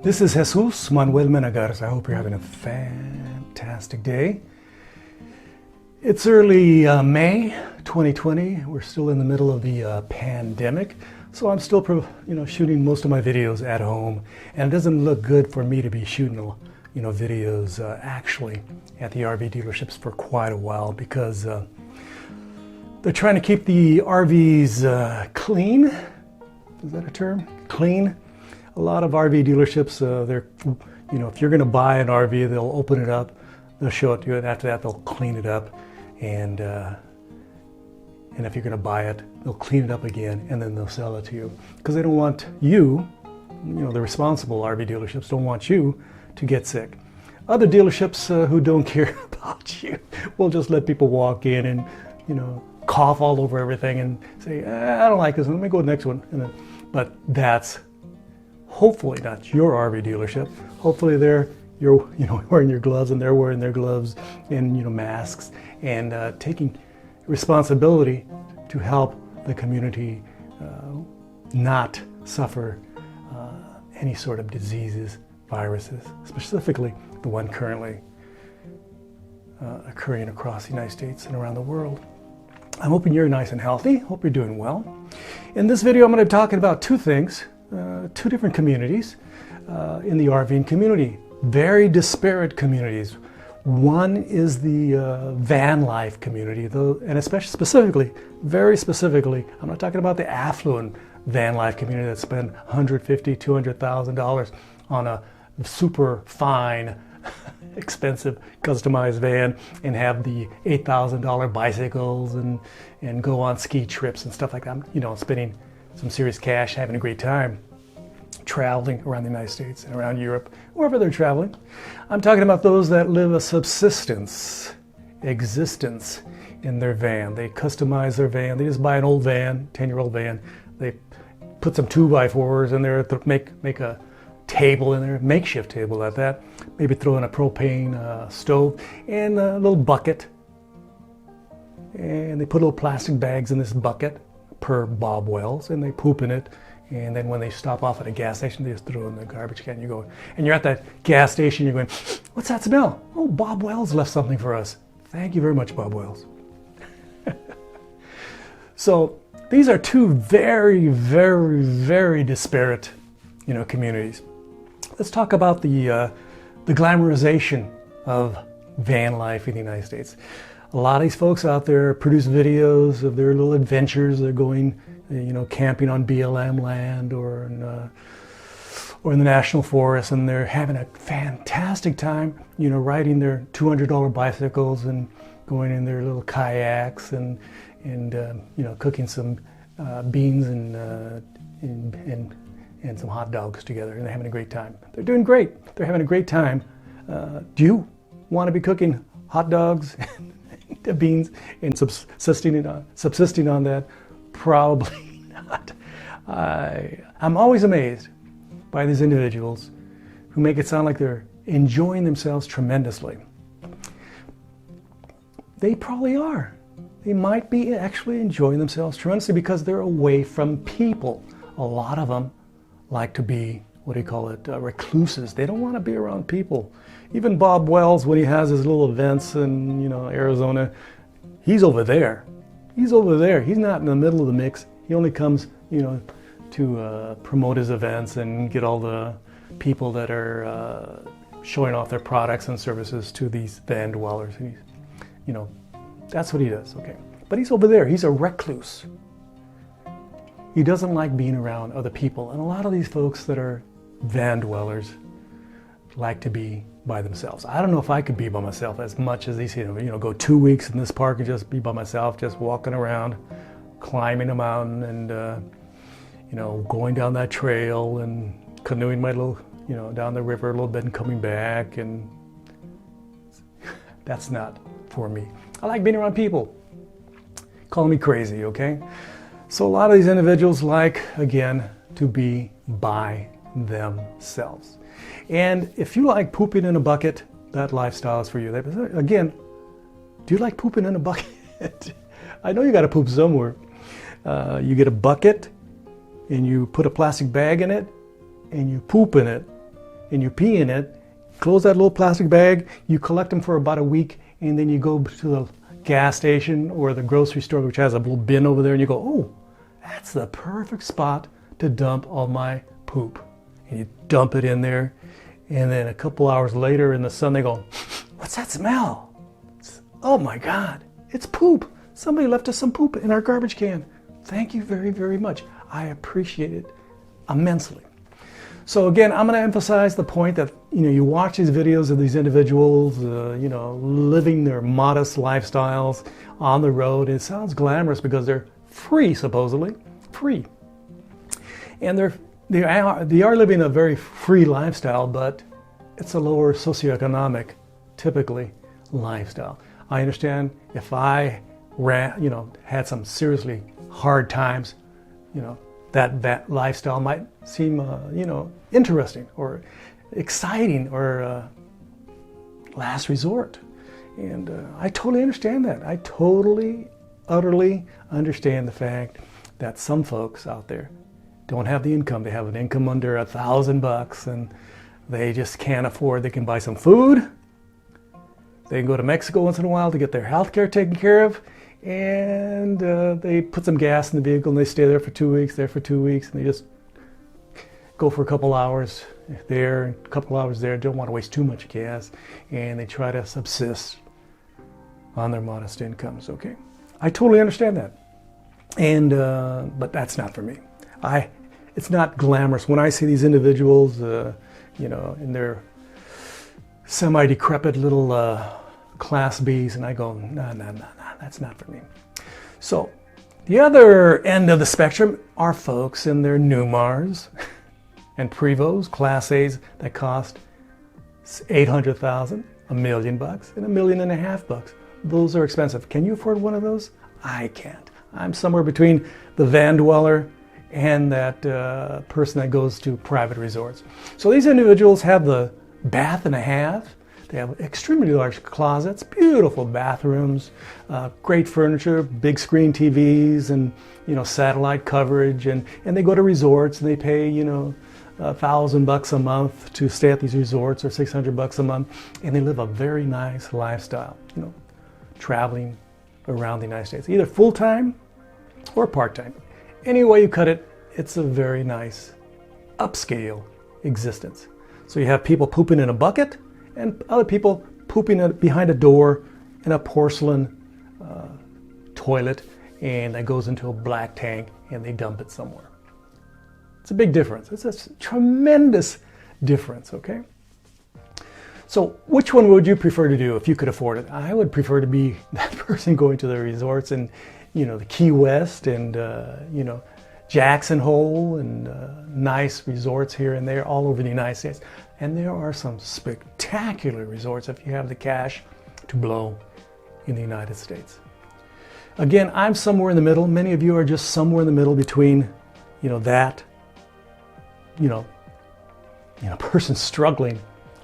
This is Jesus Manuel Garza. I hope you're having a fantastic day. It's early May 2020. We're still in the middle of the pandemic, so I'm still shooting most of my videos at home, and it doesn't look good for me to be shooting videos actually at the RV dealerships for quite a while, because they're trying to keep the RVs clean. Is that a term? Clean. A lot of RV dealerships, if you're going to buy an RV, they'll open it up, they'll show it to you, and after that they'll clean it up, and if you're going to buy it, they'll clean it up again, and then they'll sell it to you, because they don't want you, the responsible RV dealerships don't want you to get sick. Other dealerships who don't care about you will just let people walk in and cough all over everything and say, I don't like this, let me go to the next one. But that's hopefully not your RV dealership. Hopefully you're wearing your gloves, and they're wearing their gloves and masks, and taking responsibility to help the community not suffer any sort of diseases, viruses, specifically the one currently occurring across the United States and around the world. I'm hoping you're nice and healthy. Hope you're doing well. In this video, I'm going to be talking about two things, two different communities in the RVing community. Very disparate communities. One is the van life community, and especially very specifically, I'm not talking about the affluent van life community that spend $150,000, $200,000 on a super fine, expensive, customized van, and have the $8,000 bicycles and go on ski trips and stuff like that. Spending some serious cash, having a great time, traveling around the United States and around Europe, wherever they're traveling. I'm talking about those that live a existence in their van. They customize their van. They just buy an old van, 10-year-old van. They put some 2x4s in there, make a table in there, makeshift table at that. Maybe throw in a propane stove and a little bucket. And they put little plastic bags in this bucket per Bob Wells, and they poop in it. And then when they stop off at a gas station, they just throw it in the garbage can. And you're at that gas station, you're going, what's that smell? Oh, Bob Wells left something for us. Thank you very much, Bob Wells. So these are two very, very, very disparate, communities. Let's talk about the glamorization of van life in the United States. A lot of these folks out there produce videos of their little adventures. They're going, camping on BLM land or in the National Forest, and they're having a fantastic time, riding their $200 bicycles and going in their little kayaks and cooking some beans and some hot dogs together, and they're having a great time. They're doing great. They're having a great time. Do you want to be cooking hot dogs and beans and subsisting on that? Probably not. I'm always amazed by these individuals who make it sound like they're enjoying themselves tremendously. They probably are. They might be actually enjoying themselves tremendously because they're away from people. A lot of them like to be, recluses. They don't want to be around people. Even Bob Wells, when he has his little events in, Arizona, he's over there. He's over there. He's not in the middle of the mix. He only comes, to promote his events and get all the people that are showing off their products and services to these Vandwellers. That's what he does, okay. But he's over there. He's a recluse. He doesn't like being around other people. And a lot of these folks that are Vandwellers like to be by themselves. I don't know if I could be by myself as much as these, go 2 weeks in this park and just be by myself, just walking around, climbing a mountain and, going down that trail and canoeing my little, down the river a little bit and coming back. And that's not for me. I like being around people. Call me crazy, okay? So a lot of these individuals like, again, to be by themselves. And if you like pooping in a bucket, that lifestyle is for you. Again, do you like pooping in a bucket? I know you got to poop somewhere. You get a bucket and you put a plastic bag in it and you poop in it. and you pee in it, close that little plastic bag, you collect them for about a week, and then you go to the gas station or the grocery store, which has a little bin over there, and you go, oh, that's the perfect spot to dump all my poop. And you dump it in there, and then a couple hours later in the sun, they go, what's that smell? Oh my God, it's poop. Somebody left us some poop in our garbage can. Thank you very, very much. I appreciate it immensely. So again, I'm going to emphasize the point that, you watch these videos of these individuals, living their modest lifestyles on the road. It sounds glamorous because they're free, supposedly, free. And they are living a very free lifestyle, but it's a lower socioeconomic, typically, lifestyle. I understand if I had some seriously hard times, that lifestyle might seem, interesting or exciting or last resort. And I totally understand that. I totally, utterly understand the fact that some folks out there don't have the income. They have an income under $1,000 and they just can't afford. They can buy some food. They can go to Mexico once in a while to get their health care taken care of. And they put some gas in the vehicle and they stay there for 2 weeks, and they just go for a couple hours there and a couple hours there. Don't want to waste too much gas, and they try to subsist on their modest incomes. Okay, I totally understand that, and but that's not for me. It's not glamorous when I see these individuals, in their semi-decrepit little Class Bs, and I go, no, that's not for me. So the other end of the spectrum are folks in their Newmars and Prevos, Class A's that cost $800,000, $1 million, and $1.5 million. Those are expensive. Can you afford one of those? I can't. I'm somewhere between the Vandweller and that person that goes to private resorts. So these individuals have the bath and a half. They have extremely large closets, beautiful bathrooms, great furniture, big screen TVs, and satellite coverage. And they go to resorts and they pay $1,000 a month to stay at these resorts, or $600 a month, and they live a very nice lifestyle. Traveling around the United States, either full time or part time. Any way you cut it, it's a very nice upscale existence. So you have people pooping in a bucket, and other people pooping behind a door in a porcelain toilet, and that goes into a black tank, and they dump it somewhere. It's a big difference. It's a tremendous difference, okay? So which one would you prefer to do if you could afford it? I would prefer to be that person going to the resorts in, the Key West and, Jackson Hole and nice resorts here and there all over the United States. And there are some spectacular resorts if you have the cash to blow in the United States. Again, I'm somewhere in the middle. Many of you are just somewhere in the middle between, person struggling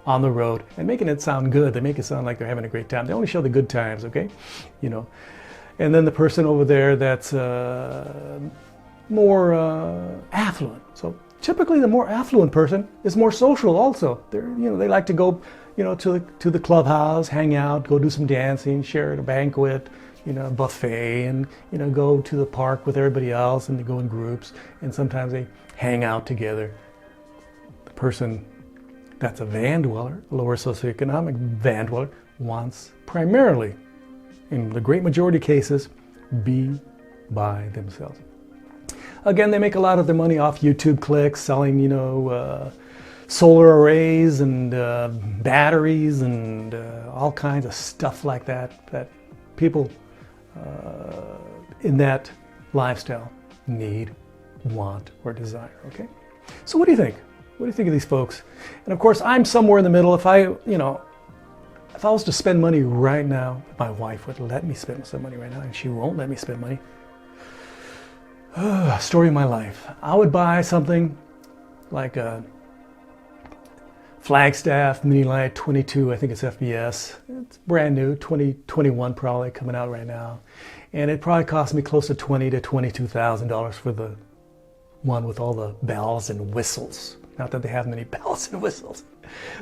on the road and making it sound good. They make it sound like they're having a great time. They only show the good times, okay? And then the person over there that's more affluent. So typically the more affluent person is more social also. They like to go, to the clubhouse, hang out, go do some dancing, share at a banquet, buffet, and, go to the park with everybody else, and they go in groups, and sometimes they hang out together. The person that's a Vandweller, a lower socioeconomic Vandweller, wants primarily, in the great majority of cases, be by themselves. Again, they make a lot of their money off YouTube clicks, selling, solar arrays and batteries and all kinds of stuff like that people in that lifestyle need, want, or desire, okay? So what do you think? What do you think of these folks? And of course, I'm somewhere in the middle. If I was to spend money right now, my wife would let me spend some money right now, and she won't let me spend money. Story of my life. I would buy something like a Flagstaff Mini Light 22, I think it's FBS. It's brand new, 2021 probably, coming out right now. And it probably cost me close to $20,000 to $22,000 for the one with all the bells and whistles. Not that they have many bells and whistles.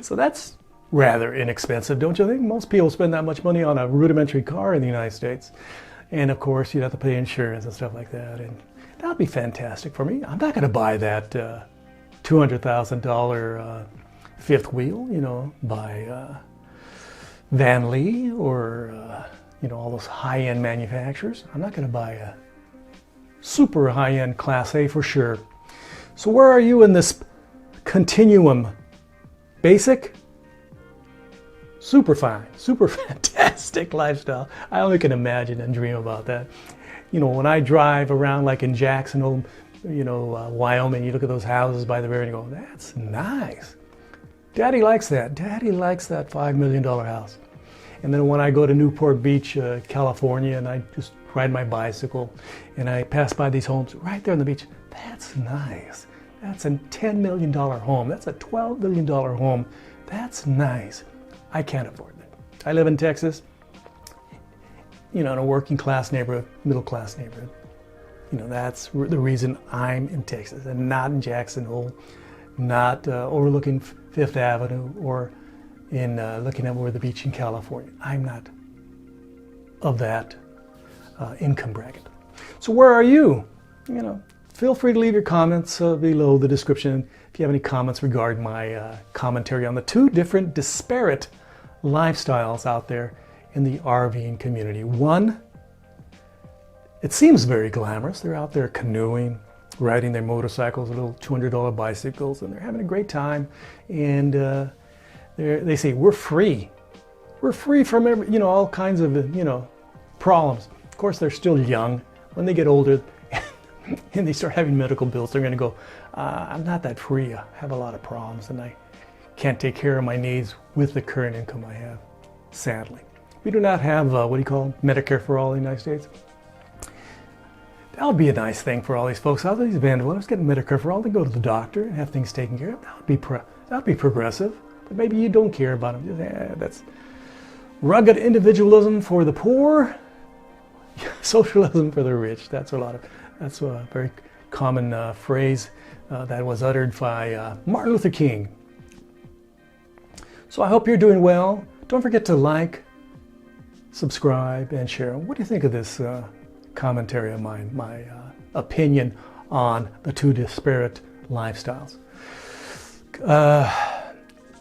So that's rather inexpensive, don't you think? Most people spend that much money on a rudimentary car in the United States. And of course, you'd have to pay insurance and stuff like that. And that would be fantastic for me. I'm not going to buy that $200,000 fifth wheel, by Vanlife or, all those high-end manufacturers. I'm not going to buy a super high-end Class A for sure. So where are you in this continuum? Basic? Super fine, super fantastic lifestyle. I only can imagine and dream about that. When I drive around like in Jackson Hole, Wyoming, you look at those houses by the river and you go, that's nice. Daddy likes that. Daddy likes that $5 million house. And then when I go to Newport Beach, California, and I just ride my bicycle and I pass by these homes right there on the beach, that's nice. That's a $10 million home. That's a $12 million home. That's nice. I can't afford that. I live in Texas, in a working class neighborhood, middle class neighborhood. That's the reason I'm in Texas and not in Jackson Hole, not overlooking Fifth Avenue or in looking over the beach in California. I'm not of that income bracket. So where are you? Feel free to leave your comments below the description if you have any comments regarding my commentary on the two different disparate lifestyles out there in the RVing community. One, it seems very glamorous. They're out there canoeing, riding their motorcycles, little $200 bicycles, and they're having a great time. And they say, we're free. We're free from all kinds of, problems. Of course, they're still young. When they get older and they start having medical bills, they're going to go, I'm not that free. I have a lot of problems, and I can't take care of my needs with the current income I have, sadly. We do not have, Medicare for all in the United States. That would be a nice thing for all these folks out there, these Vandwellers, getting Medicare for all. They go to the doctor and have things taken care of. That would be progressive. But maybe you don't care about them. That's rugged individualism for the poor, socialism for the rich. That's a very common phrase that was uttered by Martin Luther King. So I hope you're doing well. Don't forget to like, subscribe, and share. What do you think of this commentary of mine, my opinion on the two disparate lifestyles?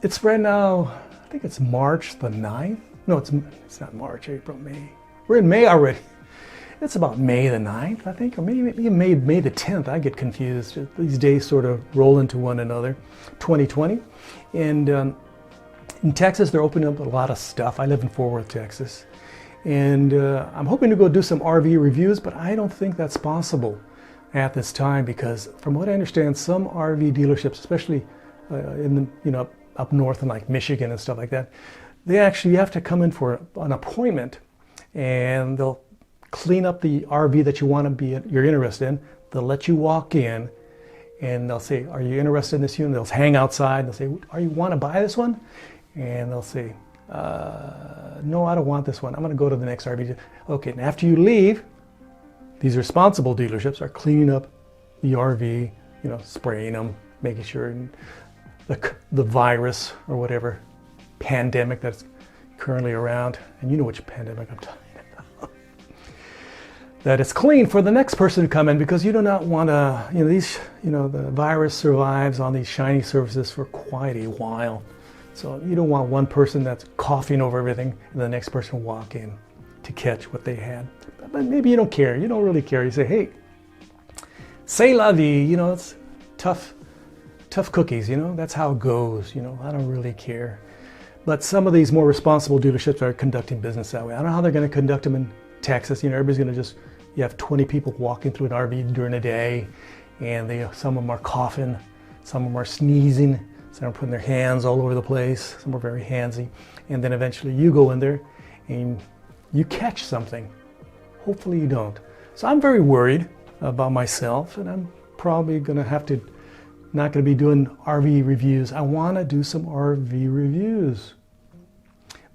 It's right now, I think it's March the 9th. No, it's not March, April, May. We're in May already. It's about May the 9th, I think, or maybe May the 10th. I get confused. These days sort of roll into one another. 2020. And in Texas, they're opening up a lot of stuff. I live in Fort Worth, Texas. And I'm hoping to go do some RV reviews, but I don't think that's possible at this time because from what I understand, some RV dealerships, especially up north in like Michigan and stuff like that, you have to come in for an appointment and they'll clean up the RV that you're interested in. They'll let you walk in and they'll say, are you interested in this unit? They'll hang outside and they'll say, you want to buy this one? And they'll say, no, I don't want this one. I'm going to go to the next RV. Okay, and after you leave, these responsible dealerships are cleaning up the RV, spraying them, making sure the virus or whatever pandemic that's currently around, and you know which pandemic I'm talking about, that it's clean for the next person to come in because you do not want to, the virus survives on these shiny surfaces for quite a while. So you don't want one person that's coughing over everything and the next person walk in to catch what they had. But maybe you don't care. You don't really care. You say, hey, c'est la vie. It's tough cookies. That's how it goes. I don't really care. But some of these more responsible dealerships are conducting business that way. I don't know how they're going to conduct them in Texas. Everybody's going to you have 20 people walking through an RV during the day, and some of them are coughing, some of them are sneezing. Some are putting their hands all over the place. Some are very handsy. And then eventually you go in there and you catch something. Hopefully you don't. So I'm very worried about myself, and I'm probably going to not going to be doing RV reviews. I want to do some RV reviews.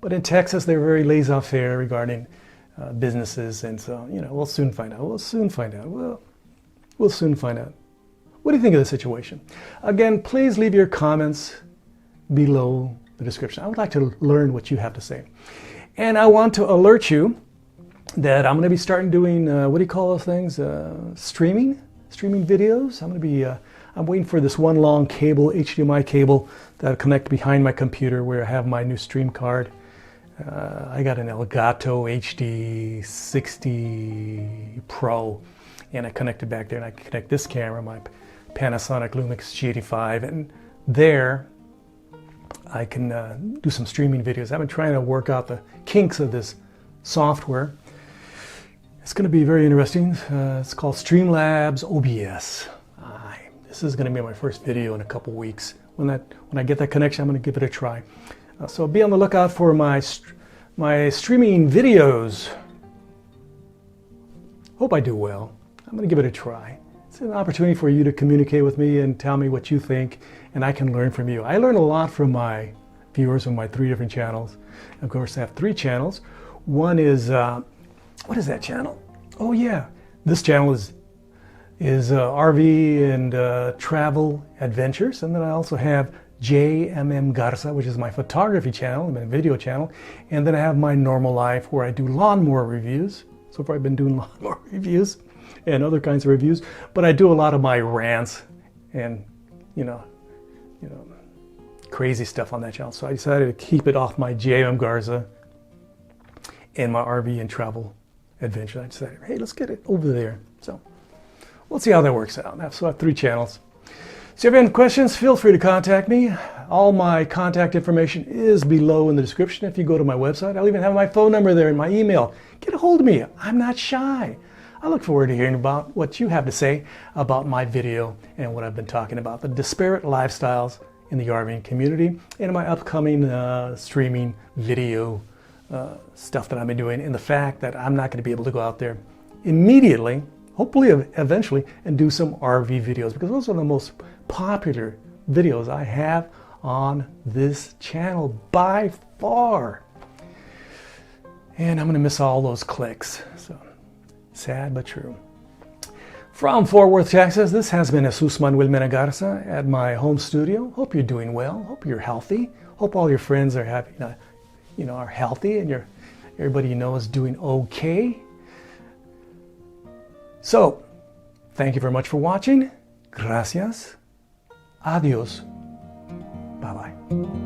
But in Texas, they're very laissez-faire regarding businesses. And so, we'll soon find out. We'll soon find out. We'll soon find out What do you think of the situation? Again, please leave your comments below the description. I would like to learn what you have to say. And I want to alert you that I'm going to be starting doing, what do you call those things? Streaming videos. I'm waiting for this one long cable, HDMI cable, that'll connect behind my computer where I have my new stream card. I got an Elgato HD 60 Pro, and I connected back there, and I can connect this camera, my Panasonic Lumix G85, and there I can do some streaming videos. I've been trying to work out the kinks of this software. It's going to be very interesting. It's called Streamlabs OBS. This is going to be my first video in a couple weeks. When I get that connection, I'm going to give it a try. So be on the lookout for my streaming videos. Hope I do well. I'm going to give it a try. It's an opportunity for you to communicate with me and tell me what you think, and I can learn from you. I learn a lot from my viewers on my 3 different channels. Of course, I have 3 channels. One is, what is that channel? Oh yeah, this channel is RV and travel adventures, and then I also have JMM Garza, which is my photography channel, my video channel, and then I have my normal life where I do lawnmower reviews. So far I've been doing lawnmower reviews and other kinds of reviews, but I do a lot of my rants and you know crazy stuff on that channel. So I decided to keep it off my JMM Garza and my RV and travel adventure. I decided, hey, let's get it over there. So we'll see how that works out. So I have 3 channels. So if you have any questions, feel free to contact me. All my contact information is below in the description. If you go to my website, I'll even have my phone number there and my email. Get a hold of me. I'm not shy. I look forward to hearing about what you have to say about my video and what I've been talking about, the disparate lifestyles in the RVing community, and my upcoming streaming video stuff that I've been doing, and the fact that I'm not going to be able to go out there immediately, hopefully eventually, and do some RV videos, because those are the most popular videos I have on this channel by far. And I'm going to miss all those clicks. So sad but true. From Fort Worth, Texas, this has been Jesus Manuel Mena Garza at my home studio. Hope you're doing well. Hope you're healthy. Hope all your friends are happy, are healthy, and everybody you know is doing okay. So, thank you very much for watching. Gracias. Adios. Bye-bye.